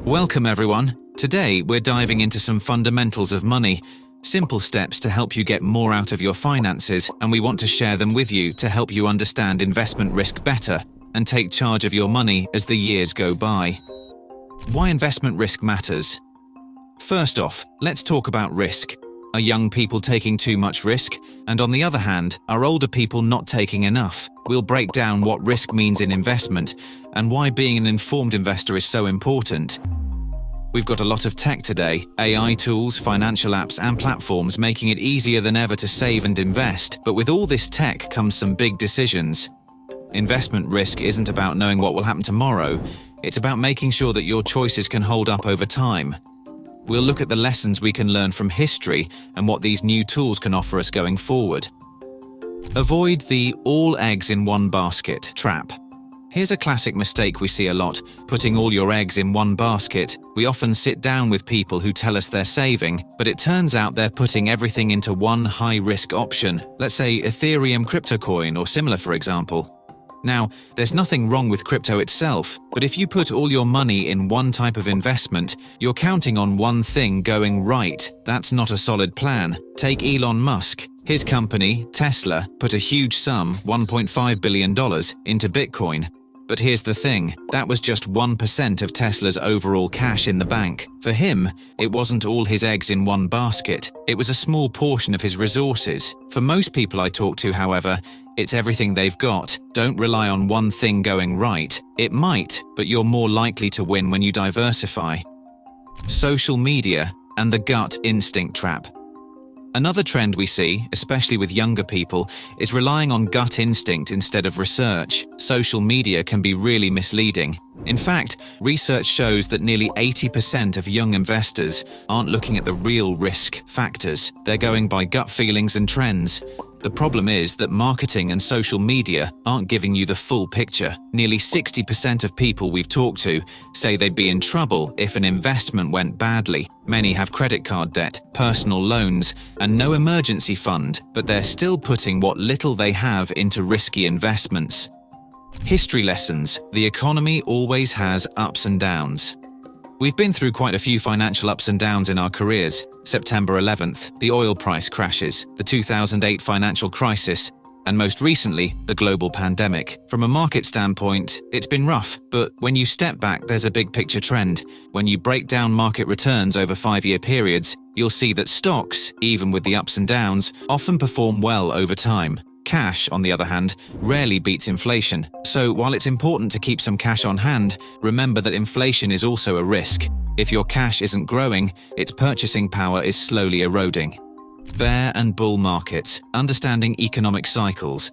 Welcome everyone. Today we're diving into some fundamentals of money, simple steps to help you get more out of your finances, and we want to share them with you to help you understand investment risk better and take charge of your money as the years go by. Why investment risk matters. First off, let's talk about risk. Are young people taking too much risk? And on the other hand, are older people not taking enough? We'll break down what risk means in investment and why being an informed investor is so important. We've got a lot of tech today, AI tools, financial apps and platforms making it easier than ever to save and invest, but with all this tech comes some big decisions. Investment risk isn't about knowing what will happen tomorrow, it's about making sure that your choices can hold up over time. We'll look at the lessons we can learn from history and what these new tools can offer us going forward. Avoid the all eggs in one basket trap. Here's a classic mistake we see a lot, putting all your eggs in one basket. We often sit down with people who tell us they're saving, but it turns out they're putting everything into one high-risk option, let's say Ethereum crypto coin or similar for example. Now, there's nothing wrong with crypto itself, but if you put all your money in one type of investment, you're counting on one thing going right. That's not a solid plan. Take Elon Musk. His company, Tesla, put a huge sum, $1.5 billion, into Bitcoin. But here's the thing, that was just 1% of Tesla's overall cash in the bank. For him, it wasn't all his eggs in one basket. It was a small portion of his resources. For most people I talk to, however, it's everything they've got. Don't rely on one thing going right. It might, but you're more likely to win when you diversify. Social media and the gut instinct trap. Another trend we see, especially with younger people, is relying on gut instinct instead of research. Social media can be really misleading. In fact, research shows that nearly 80% of young investors aren't looking at the real risk factors. They're going by gut feelings and trends. The problem is that marketing and social media aren't giving you the full picture. Nearly 60% of people we've talked to say they'd be in trouble if an investment went badly. Many have credit card debt, personal loans, and no emergency fund, but they're still putting what little they have into risky investments. History lessons. The economy always has ups and downs. We've been through quite a few financial ups and downs in our careers. September 11th, the oil price crashes, the 2008 financial crisis, and most recently, the global pandemic. From a market standpoint, it's been rough, but when you step back, there's a big picture trend. When you break down market returns over 5-year periods, you'll see that stocks, even with the ups and downs, often perform well over time. Cash, on the other hand, rarely beats inflation. So while it's important to keep some cash on hand, remember that inflation is also a risk. If your cash isn't growing, its purchasing power is slowly eroding. Bear and bull markets. Understanding economic cycles.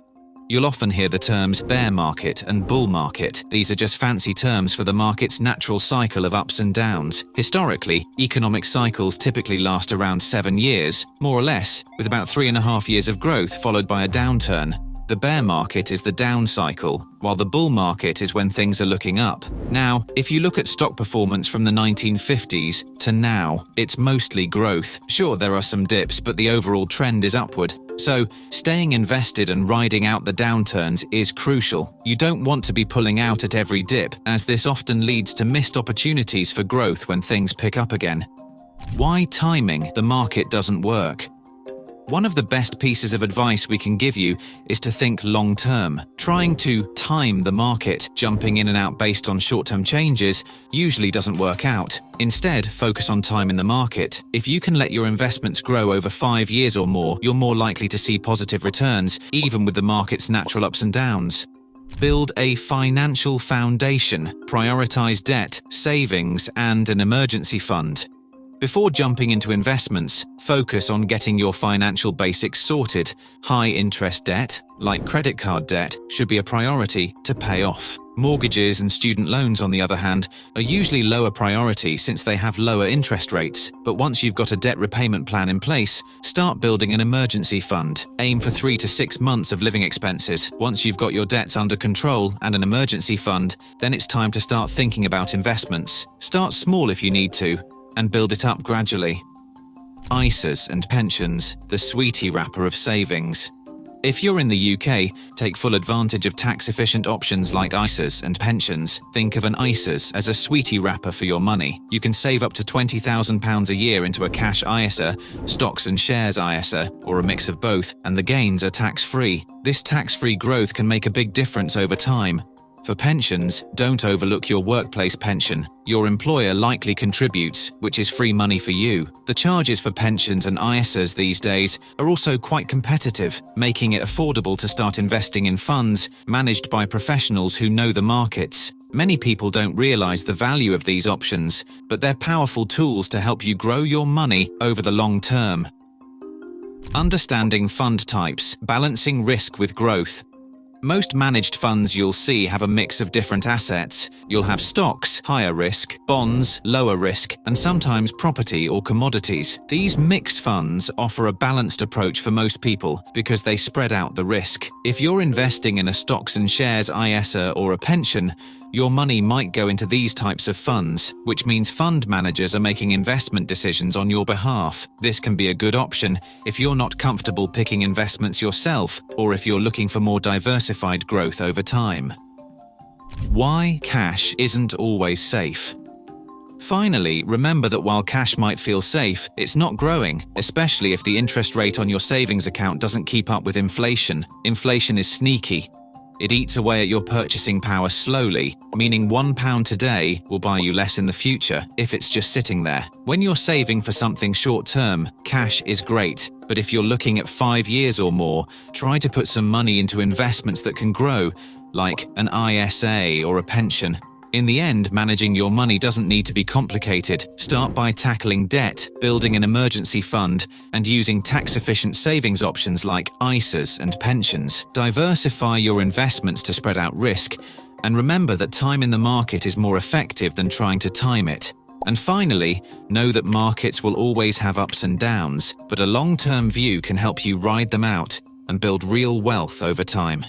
You'll often hear the terms bear market and bull market. These are just fancy terms for the market's natural cycle of ups and downs. Historically, economic cycles typically last around 7 years, more or less, with about 3.5 years of growth followed by a downturn. The bear market is the down cycle, while the bull market is when things are looking up. Now, if you look at stock performance from the 1950s to now, it's mostly growth. Sure, there are some dips, but the overall trend is upward. So, staying invested and riding out the downturns is crucial. You don't want to be pulling out at every dip, as this often leads to missed opportunities for growth when things pick up again. Why timing the market doesn't work. One of the best pieces of advice we can give you is to think long-term. Trying to time the market, jumping in and out based on short-term changes, usually doesn't work out. Instead, focus on time in the market. If you can let your investments grow over 5 years or more, you're more likely to see positive returns, even with the market's natural ups and downs. Build a financial foundation. Prioritize debt, savings, and an emergency fund. Before jumping into investments, focus on getting your financial basics sorted. High-interest debt, like credit card debt, should be a priority to pay off. Mortgages and student loans, on the other hand, are usually lower priority since they have lower interest rates. But once you've got a debt repayment plan in place, start building an emergency fund. Aim for 3 to 6 months of living expenses. Once you've got your debts under control and an emergency fund, then it's time to start thinking about investments. Start small if you need to, and build it up gradually. ISAs and pensions, the sweetie wrapper of savings. If you're in the UK, take full advantage of tax-efficient options like ISAs and pensions. Think of an ISAs as a sweetie wrapper for your money. You can save up to £20,000 a year into a cash ISA, stocks and shares ISA, or a mix of both, and the gains are tax-free. This tax-free growth can make a big difference over time. For pensions, don't overlook your workplace pension. Your employer likely contributes, which is free money for you. The charges for pensions and ISAs these days are also quite competitive, making it affordable to start investing in funds managed by professionals who know the markets. Many people don't realize the value of these options, but they're powerful tools to help you grow your money over the long term. Understanding fund types, balancing risk with growth. Most managed funds you'll see have a mix of different assets. You'll have stocks, higher risk, bonds, lower risk, and sometimes property or commodities. These mixed funds offer a balanced approach for most people because they spread out the risk. If you're investing in a stocks and shares ISA or a pension, your money might go into these types of funds, which means fund managers are making investment decisions on your behalf. This can be a good option if you're not comfortable picking investments yourself or if you're looking for more diversified growth over time. Why cash isn't always safe. Finally, remember that while cash might feel safe, it's not growing, especially if the interest rate on your savings account doesn't keep up with inflation. Inflation is sneaky. It eats away at your purchasing power slowly, meaning £1 today will buy you less in the future if it's just sitting there. When you're saving for something short-term, cash is great. But if you're looking at 5 years or more, try to put some money into investments that can grow, like an ISA or a pension. In the end, managing your money doesn't need to be complicated. Start by tackling debt, building an emergency fund, and using tax-efficient savings options like ISAs and pensions. Diversify your investments to spread out risk, and remember that time in the market is more effective than trying to time it. And finally, know that markets will always have ups and downs, but a long-term view can help you ride them out and build real wealth over time.